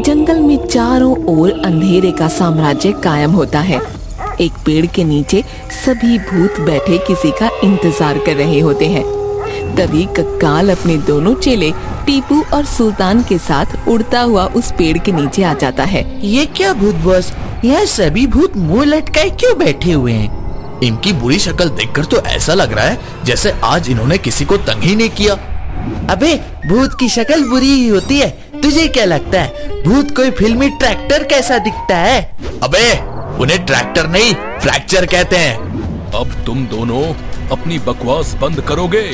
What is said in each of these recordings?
जंगल में चारों ओर अंधेरे का साम्राज्य कायम होता है। एक पेड़ के नीचे सभी भूत बैठे किसी का इंतजार कर रहे होते हैं। तभी कक्काल अपने दोनों चेले टीपू और सुल्तान के साथ उड़ता हुआ उस पेड़ के नीचे आ जाता है। ये क्या भूत बॉस, यहाँ सभी भूत मुंह लटकाए क्यों बैठे हुए हैं? इनकी बुरी शक्ल देखकर तो ऐसा लग रहा है जैसे आज इन्होंने किसी को तंग ही नहीं किया। अबे भूत की शक्ल बुरी ही होती है, तुझे क्या लगता है भूत कोई फिल्मी ट्रैक्टर कैसा दिखता है? अबे उन्हें ट्रैक्टर नहीं फ्रैक्चर कहते हैं। अब तुम दोनों अपनी बकवास बंद करोगे?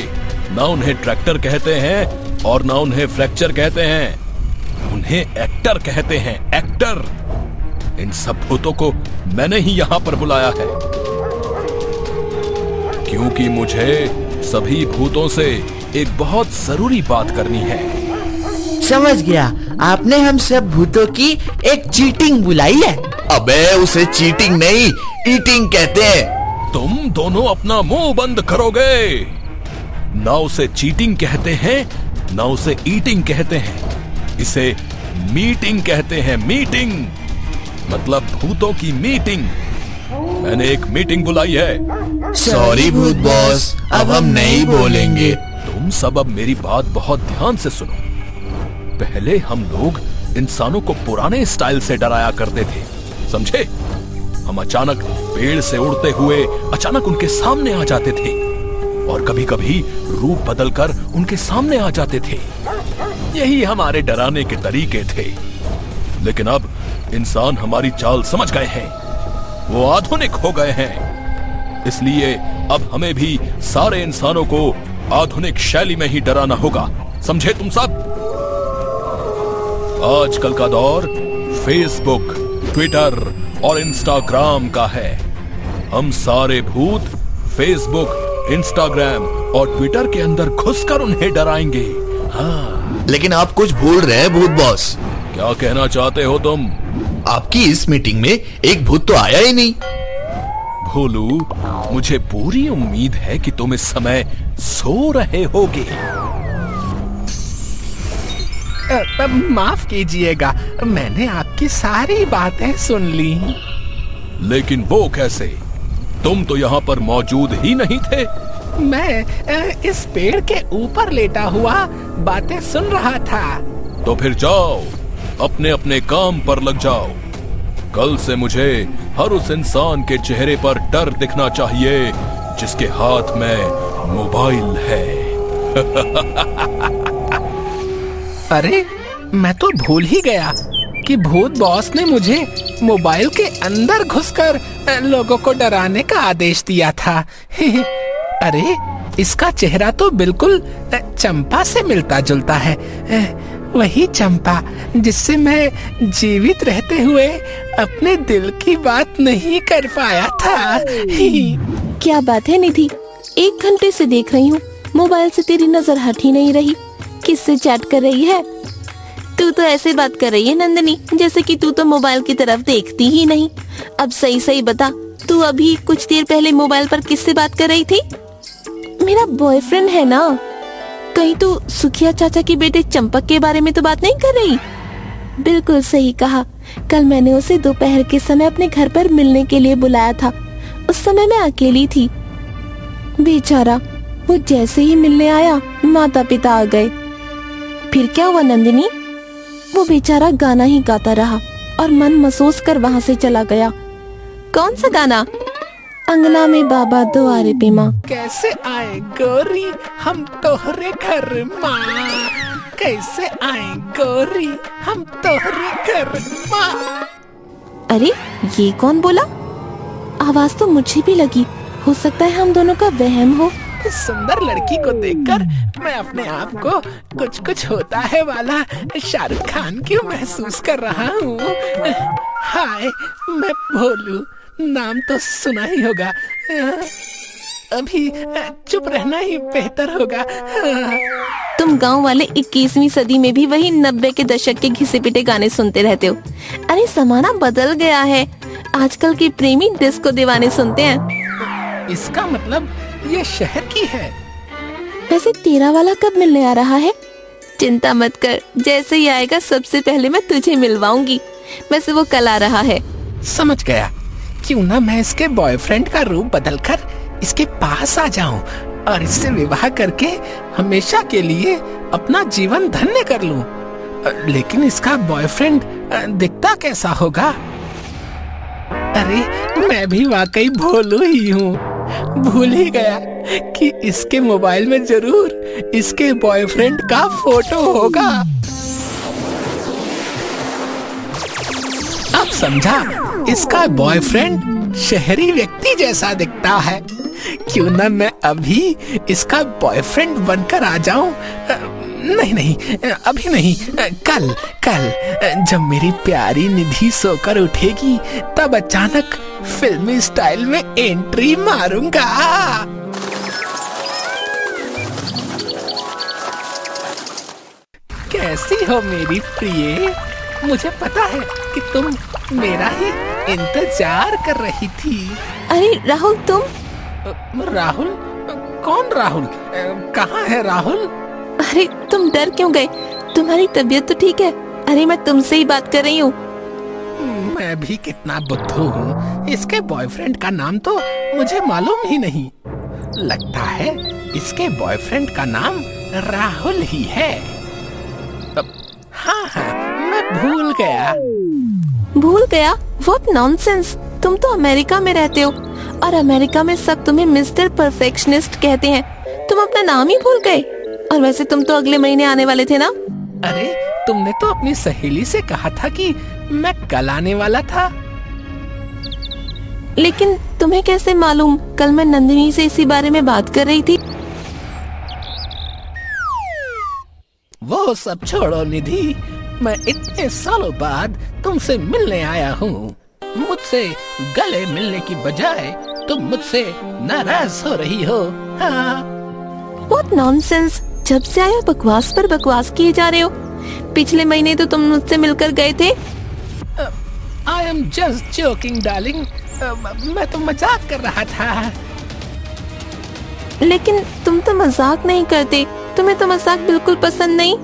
ना उन्हें ट्रैक्टर कहते हैं और ना उन्हें फ्रैक्चर कहते हैं, उन्हें एक्टर कहते हैं, एक्टर। इन सब भूतों को मैंने ही यहाँ पर बुलाया है क्योंकि मुझे सभी भूतों से एक बहुत जरूरी बात करनी है। समझ गया, आपने हम सब भूतों की एक चीटिंग बुलाई है। अबे उसे चीटिंग नहीं ईटिंग कहते हैं। तुम दोनों अपना मुंह बंद करोगे? ना उसे चीटिंग कहते हैं ना उसे ईटिंग कहते हैं, इसे मीटिंग कहते हैं। मीटिंग मतलब भूतों की मीटिंग। मैंने एक मीटिंग बुलाई है। सॉरी भूत बॉस, अब हम नहीं बोलेंगे। तुम सब अब मेरी बात बहुत ध्यान से सुनो। पहले हम लोग इंसानों को पुराने स्टाइल से डराया करते थे, समझे? हम अचानक पेड़ से उड़ते हुए अचानक उनके सामने आ जाते थे और कभी कभी रूप बदलकर उनके सामने आ जाते थे। यही हमारे डराने के तरीके थे। लेकिन अब इंसान हमारी चाल समझ गए हैं, वो आधुनिक हो गए हैं। इसलिए अब हमें भी सारे इंसानों को आधुनिक शैली में ही डराना होगा, समझे तुम सब? आजकल का दौर फेसबुक, ट्विटर और इंस्टाग्राम का है। हम सारे भूत फेसबुक, इंस्टाग्राम और ट्विटर के अंदर घुसकर उन्हें डराएंगे। हाँ। लेकिन आप कुछ भूल रहे हैं भूत बॉस। क्या कहना चाहते हो तुम? आपकी इस मीटिंग में एक भूत तो आया ही नहीं। भोलू, मुझे पूरी उम्मीद है कि तुम इस समय सो रहे होगे। माफ कीजिएगा, मैंने आपकी सारी बातें सुन ली। लेकिन वो कैसे? तुम तो यहाँ पर मौजूद ही नहीं थे। मैं इस पेड़ के ऊपर लेटा हुआ बातें सुन रहा था। तो फिर जाओ, अपने अपने काम पर लग जाओ। कल से मुझे हर उस इंसान के चेहरे पर डर दिखना चाहिए जिसके हाथ में मोबाइल है। अरे मैं तो भूल ही गया कि भूत बॉस ने मुझे मोबाइल के अंदर घुसकर लोगों को डराने का आदेश दिया था। अरे इसका चेहरा तो बिल्कुल चंपा से मिलता जुलता है। वही चंपा जिससे मैं जीवित रहते हुए अपने दिल की बात नहीं कर पाया था। क्या बात है निधि, 1 घंटे से देख रही हूँ, मोबाइल से तेरी नजर हट ही नहीं रही। किससे चैट कर रही है? तू तो ऐसे बात कर रही है नंदिनी जैसे कि तू तो मोबाइल की तरफ देखती ही नहीं। अब सही सही बता, तू अभी कुछ देर पहले मोबाइल पर किससे बात कर रही थी? मेरा बॉयफ्रेंड है ना। कहीं तू सुखिया चाचा के बेटे चंपक के बारे में तो बात नहीं कर रही? बिल्कुल सही कहा, कल मैंने उसे दोपहर के समय अपने घर पर मिलने के लिए बुलाया था। उस समय मैं अकेली थी। बेचारा, वो जैसे ही मिलने आया माता पिता आ गए। फिर क्या हुआ नंदिनी? वो बेचारा गाना ही गाता रहा और मन महसूस कर वहाँ से चला गया। कौन सा गाना? अंगना में बाबा दुआरे पे माँ। कैसे आए गोरी हम तोहरे घर माँ, कैसे आए गोरी हम तोहरे घर माँ। अरे ये कौन बोला? आवाज तो मुझे भी लगी, हो सकता है हम दोनों का वहम हो। इस सुंदर लड़की को देखकर मैं अपने आप को कुछ कुछ होता है वाला शाहरुख खान क्यों महसूस कर रहा हूँ। हाय, मैं भोलू, नाम तो सुना ही होगा। अभी चुप रहना ही बेहतर होगा। तुम गांव वाले 21वीं सदी में भी वही 90 के दशक के घिसे पिटे गाने सुनते रहते हो। अरे जमाना बदल गया है, आजकल के प्रेमी डिस्को दीवाने सुनते हैं। इसका मतलब ये शहर की है। वैसे तेरा वाला कब मिलने आ रहा है? चिंता मत कर, जैसे ही आएगा सबसे पहले मैं तुझे मिलवाऊंगी। वैसे वो कल आ रहा है। समझ गया। क्यों ना मैं इसके बॉयफ्रेंड का रूप बदलकर इसके पास आ जाऊं और इससे विवाह करके हमेशा के लिए अपना जीवन धन्य कर लूं। लेकिन इसका बॉयफ्रेंड दिखता कैसा होगा? अरे मैं भी वाकई भोलू ही हूँ, भूल ही गया कि इसके मोबाइल में जरूर इसके बॉयफ्रेंड का फोटो होगा। अब समझा, इसका बॉयफ्रेंड शहरी व्यक्ति जैसा दिखता है। क्यों ना मैं अभी इसका बॉयफ्रेंड बनकर आ जाऊं। नहीं, अभी नहीं, कल जब मेरी प्यारी निधि सोकर उठेगी तब अचानक फिल्मी स्टाइल में एंट्री मारूंगा। कैसी हो मेरी प्रिय? मुझे पता है कि तुम मेरा ही इंतजार कर रही थी। अरे राहुल, तुम? राहुल? कौन राहुल? कहाँ है राहुल? अरे तुम डर क्यों गए? तुम्हारी तबीयत तो ठीक है? अरे मैं तुमसे ही बात कर रही हूँ। मैं भी कितना बुद्धू हूँ, इसके बॉयफ्रेंड का नाम तो मुझे मालूम ही नहीं। लगता है इसके बॉयफ्रेंड का नाम राहुल ही है। हाँ, मैं भूल गया। भूल गया? What nonsense! तुम तो अमेरिका में रहते हो और अमेरिका में सब तुम्हें मिस्टर परफेक्शनिस्ट कहते हैं। तुम अपना नाम ही भूल गए। और वैसे तुम तो अगले महीने आने वाले थे ना? अरे तुमने तो अपनी सहेली से कहा था कि मैं कल आने वाला था। लेकिन तुम्हें कैसे मालूम? कल मैं नंदिनी से इसी बारे में बात कर रही थी। वो सब छोड़ो निधि, मैं इतने सालों बाद तुमसे मिलने आया हूँ। मुझसे गले मिलने की बजाय तुम मुझसे नाराज हो रही हो। हाँ। What nonsense! जब से आए हो बकवास पर बकवास किए जा रहे हो। पिछले महीने तो तुम मुझसे मिलकर गए थे। I am just joking, darling. मैं तो मजाक कर रहा था। लेकिन तुम तो मजाक नहीं करते। तुम्हें तो मजाक बिल्कुल पसंद नहीं।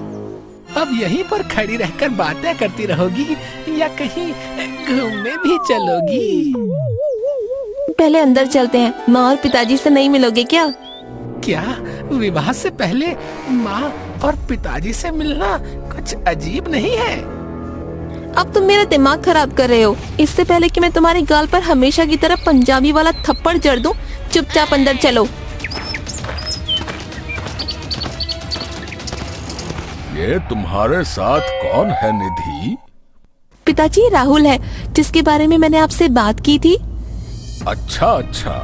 अब यहीं पर खड़ी रहकर बातें करती रहोगी या कहीं घूमने भी चलोगी? पहले अंदर चलते हैं। माँ और पिताजी से नहीं मिलोगे क्या? क्या विवाह से पहले माँ और पिताजी से मिलना कुछ अजीब नहीं है? अब तुम मेरा दिमाग खराब कर रहे हो। इससे पहले कि मैं तुम्हारे गाल पर हमेशा की तरह पंजाबी वाला थप्पड़ जड़ दूं, चुपचाप अंदर चलो। ये तुम्हारे साथ कौन है निधि? पिताजी, राहुल है, जिसके बारे में मैंने आपसे बात की थी। अच्छा,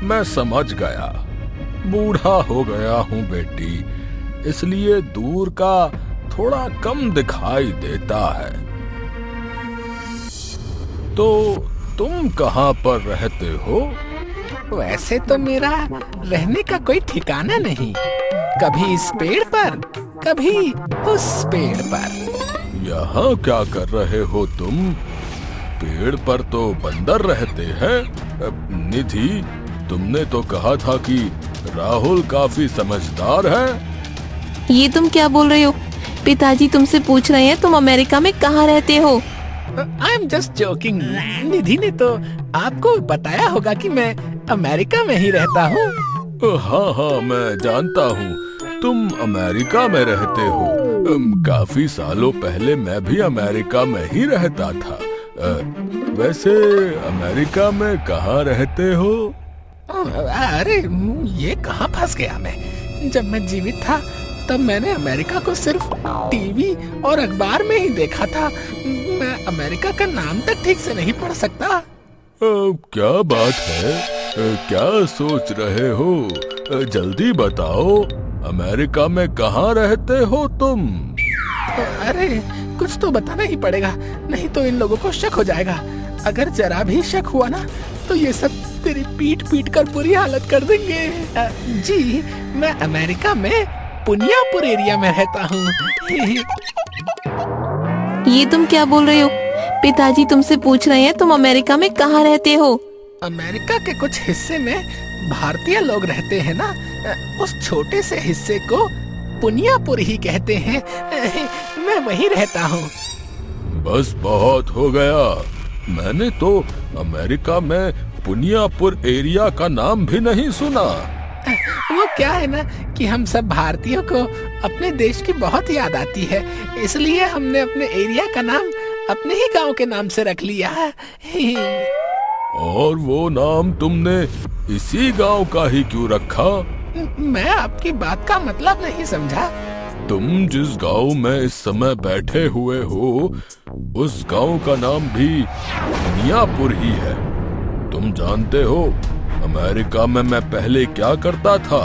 मैं समझ गया। बूढ़ा हो गया हूँ बेटी, इसलिए दूर का थोड़ा कम दिखाई देता है। तो तुम कहाँ पर रहते हो? वैसे तो मेरा रहने का कोई ठिकाना नहीं। कभी इस पेड़ पर, कभी उस पेड़ पर। यहाँ क्या कर रहे हो तुम? पेड़ पर तो बंदर रहते हैं। निधि, तुमने तो कहा था कि राहुल काफी समझदार है। ये तुम क्या बोल रहे हो? पिताजी तुमसे पूछ रहे हैं तुम अमेरिका में कहाँ रहते हो। I am just joking. Nidhi ने तो आपको बताया होगा कि मैं अमेरिका में ही रहता हूँ। हाँ, मैं जानता हूँ तुम अमेरिका में रहते हो। काफी सालों पहले मैं भी अमेरिका में ही रहता था। वैसे अमेरिका में कहाँ रहते हो? अरे ये कहाँ फंस गया मैं। जब मैं जीवित था तब मैंने अमेरिका को सिर्फ टीवी और अखबार में ही देखा था। मैं अमेरिका का नाम तक ठीक से नहीं पढ़ सकता। क्या बात है? क्या सोच रहे हो? जल्दी बताओ, अमेरिका में कहाँ रहते हो तुम? अरे कुछ तो बताना ही पड़ेगा, नहीं तो इन लोगों को शक हो जाएगा। अगर जरा भी शक हुआ ना तो ये सब तेरी पीट कर बुरी हालत कर देंगे। जी, मैं अमेरिका में पुनियापुर एरिया में रहता हूँ। ये तुम क्या बोल रहे हो? पिताजी तुमसे पूछ रहे हैं तुम अमेरिका में कहाँ रहते हो। अमेरिका के कुछ हिस्से में भारतीय लोग रहते हैं ना, उस छोटे से हिस्से को पुनियापुर ही कहते हैं। मैं वहीं रहता हूँ। बस बहुत हो गया। मैंने तो अमेरिका में पुनियापुर एरिया का नाम भी नहीं सुना। वो क्या है ना कि हम सब भारतीयों को अपने देश की बहुत याद आती है, इसलिए हमने अपने एरिया का नाम अपने ही गांव के नाम से रख लिया है। और वो नाम तुमने इसी गांव का ही क्यों रखा? मैं आपकी बात का मतलब नहीं समझा। तुम जिस गांव में इस समय बैठे हुए हो उस गांव का नाम भी पुनियापुर ही है। तुम जानते हो अमेरिका में मैं पहले क्या करता था?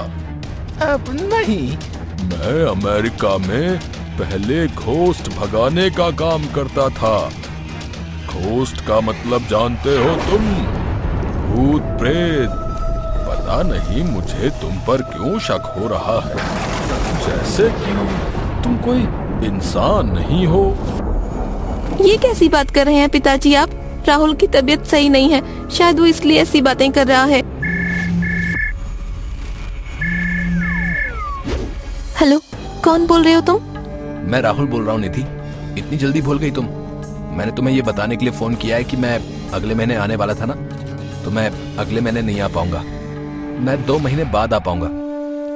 अब नहीं। मैं अमेरिका में पहले घोस्ट भगाने का काम करता था। घोस्ट का मतलब जानते हो तुम? भूत प्रेत। पता नहीं मुझे तुम पर क्यों शक हो रहा है, जैसे कि तुम कोई इंसान नहीं हो। ये कैसी बात कर रहे हैं पिताजी आप? राहुल की तबीयत सही नहीं है, शायद वो इसलिए ऐसी बातें कर रहा है। हेलो, कौन बोल रहे हो तुम? मैं राहुल बोल रहा हूँ निधि। इतनी जल्दी भूल गई तुम? मैंने तुम्हें ये बताने के लिए फोन किया है कि मैं अगले महीने आने वाला था ना, तो मैं अगले महीने नहीं आ पाऊंगा। मैं 2 महीने बाद आ पाऊंगा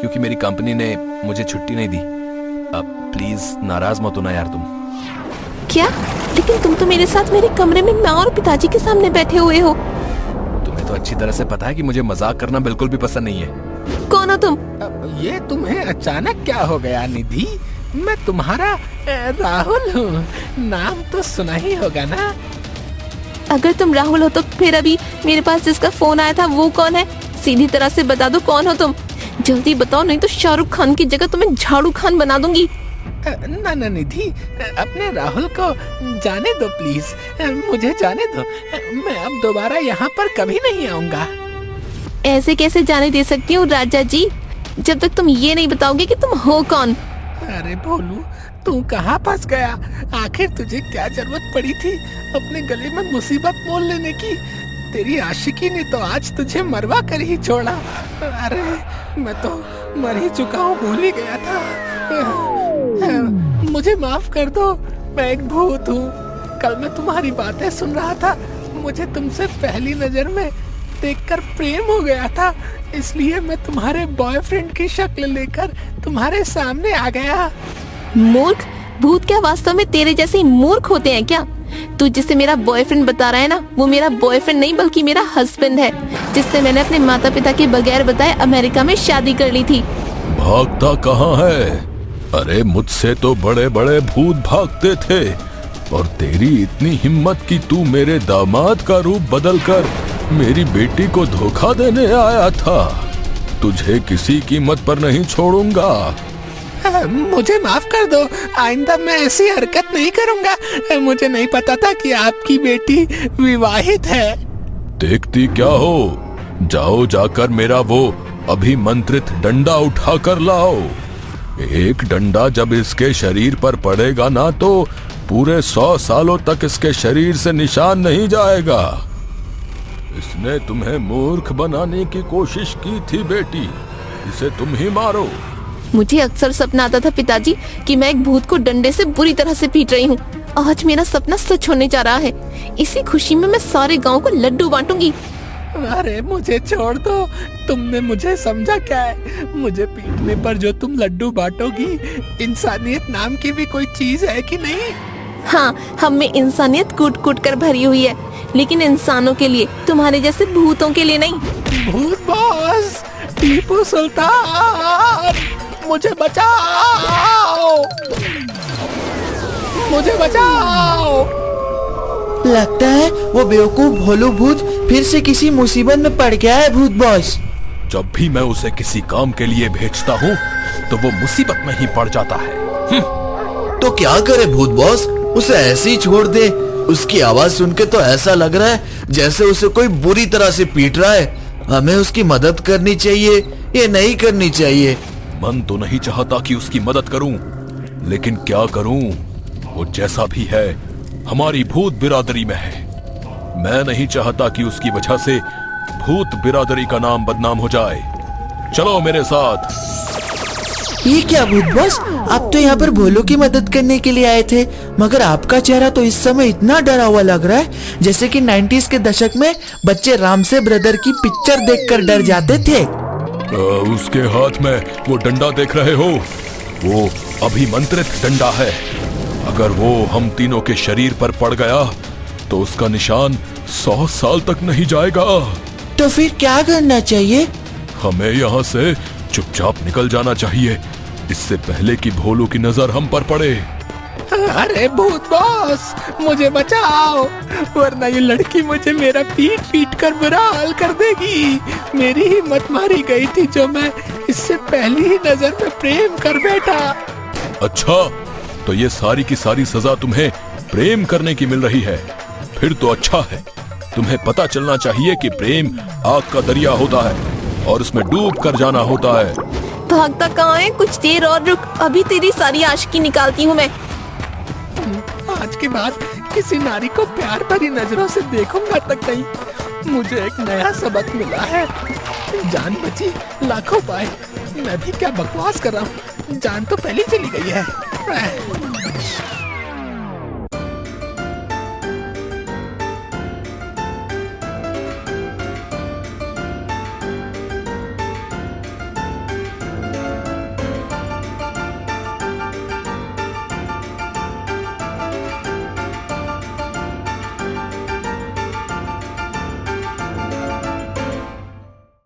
क्योंकि मेरी कंपनी ने मुझे छुट्टी नहीं दी। अब प्लीज नाराज मत होना यार तुम। क्या? लेकिन तुम तो मेरे साथ मेरे कमरे में माँ और पिताजी के सामने बैठे हुए हो। तुम्हें तो अच्छी तरह से पता है कि मुझे मजाक करना बिल्कुल भी पसंद नहीं है। कौन हो तुम? ये तुम्हें अचानक क्या हो गया निधि? मैं तुम्हारा राहुल हूँ। नाम तो सुना ही होगा ना। अगर तुम राहुल हो तो फिर अभी मेरे पास जिसका फोन आया था वो कौन है? सीधी तरह से बता दो कौन हो तुम। जल्दी बताओ, नहीं तो शाहरुख खान की जगह तुम्हें झाड़ू खान बना दूंगी। ना ना निधि, अपने राहुल को जाने दो प्लीज। मुझे जाने दो। मैं अब दोबारा यहाँ पर कभी नहीं आऊंगा। ऐसे कैसे जाने दे सकती हूँ राजा जी, जब तक तुम ये नहीं बताओगे कि तुम हो कौन। अरे भोलू, तू कहाँ फंस गया? आखिर तुझे क्या जरूरत पड़ी थी अपने गले में मुसीबत मोल लेने की? तेरी आशिकी ने तो आज तुझे मरवा कर ही छोड़ा। अरे मैं तो मर ही चुका हूँ, भूल ही गया था। मुझे माफ कर दो, मैं एक भूत हूँ। कल मैं तुम्हारी बातें सुन रहा था, मुझे तुमसे पहली नजर में देखकर प्रेम हो गया था, इसलिए मैं तुम्हारे बॉयफ्रेंड की शक्ल लेकर तुम्हारे सामने आ गया। मूर्ख! भूत क्या वास्तव में तेरे जैसे ही मूर्ख होते हैं क्या? तू जिसे मेरा बॉयफ्रेंड बता रहा है ना, वो मेरा बॉयफ्रेंड नहीं बल्कि मेरा हस्बैंड है, जिससे मैंने अपने माता पिता के बगैर बताए अमेरिका में शादी कर ली थी। भागता कहाँ है? अरे मुझसे तो बड़े बड़े भूत भागते थे, और तेरी इतनी हिम्मत कि तू मेरे दामाद का रूप बदलकर मेरी बेटी को धोखा देने आया था। तुझे किसी कीमत पर नहीं छोड़ूंगा। मुझे माफ कर दो, आइंदा मैं ऐसी हरकत नहीं करूंगा। मुझे नहीं पता था कि आपकी बेटी विवाहित है। देखती क्या हो? जाओ जाकर मेरा वो अभिमंत्रित डंडा उठा कर लाओ। एक डंडा जब इसके शरीर पर पड़ेगा ना, तो पूरे 100 सालों तक इसके शरीर से निशान नहीं जाएगा। इसने तुम्हें मूर्ख बनाने की कोशिश की थी बेटी, इसे तुम ही मारो। मुझे अक्सर सपना आता था पिताजी कि मैं एक भूत को डंडे से बुरी तरह से पीट रही हूँ। आज मेरा सपना सच होने जा रहा है। इसी खुशी में मैं सारे गांव को लड्डू बांटूंगी। अरे मुझे छोड़ दो, तुमने मुझे समझा क्या है? मुझे पीटने पर जो तुम लड्डू बांटोगी, इंसानियत नाम की भी कोई चीज है कि नहीं? हाँ, हम में इंसानियत कूट कूट कर भरी हुई है, लेकिन इंसानों के लिए, तुम्हारे जैसे भूतों के लिए नहीं। भूत बॉस, टीपू सुल्तान, मुझे बचाओ, मुझे बचाओ। लगता है वो बेवकूफ भोलू भूत फिर से किसी मुसीबत में पड़ गया है भूत बॉस। जब भी मैं उसे किसी काम के लिए भेजता हूँ तो वो मुसीबत में ही पड़ जाता है। तो क्या करे भूत बॉस, उसे ऐसे ही छोड़ दे। उसकी आवाज सुन के तो ऐसा लग रहा है जैसे उसे कोई बुरी तरह से पीट रहा है। हमें उसकी मदद करनी चाहिए, ये नहीं करनी चाहिए। मन तो नहीं चाहता कि उसकी मदद करूं, लेकिन क्या करूं? वो जैसा भी है हमारी भूत बिरादरी में है। मैं नहीं चाहता कि उसकी वजह से भूत बिरादरी का नाम बदनाम हो जाए। चलो मेरे साथ। ये क्या भूत बॉस, आप तो यहाँ पर भोलू की मदद करने के लिए आए थे, मगर आपका चेहरा तो इस समय इतना डरा हुआ लग रहा है जैसे कि 90s के दशक में बच्चे रामसे ब्रदर की पिक्चर देखकर डर जाते थे। उसके हाथ में वो डंडा देख रहे हो, वो अभिमंत्रित डंडा है। अगर वो हम तीनों के शरीर पर पड़ गया तो उसका निशान 100 साल तक नहीं जाएगा। तो फिर क्या करना चाहिए? हमें यहाँ से चुपचाप निकल जाना चाहिए, इससे पहले कि भोलू की नजर हम पर पड़े। अरे भूत बॉस, मुझे बचाओ, वरना ये लड़की मुझे मेरा पीट पीट कर बुरा हाल कर देगी। मेरी हिम्मत मारी गई थी जो मैं इससे पहली ही नजर में प्रेम कर बैठा। अच्छा, तो ये सारी की सारी सजा तुम्हें प्रेम करने की मिल रही है? फिर तो अच्छा है। तुम्हें पता चलना चाहिए कि प्रेम आग का दरिया होता है और उसमें डूब कर जाना होता है। भागता कहाँ है? कुछ देर और रुक, अभी तेरी सारी आशिकी निकालती हूँ मैं। आज के बाद किसी नारी को प्यार भरी नजरों से देखूंगा तक नहीं। मुझे एक नया सबक मिला है। जान बची लाखों पाए। मैं भी क्या बकवास कर रहा हूँ, जान तो पहले चली गई है।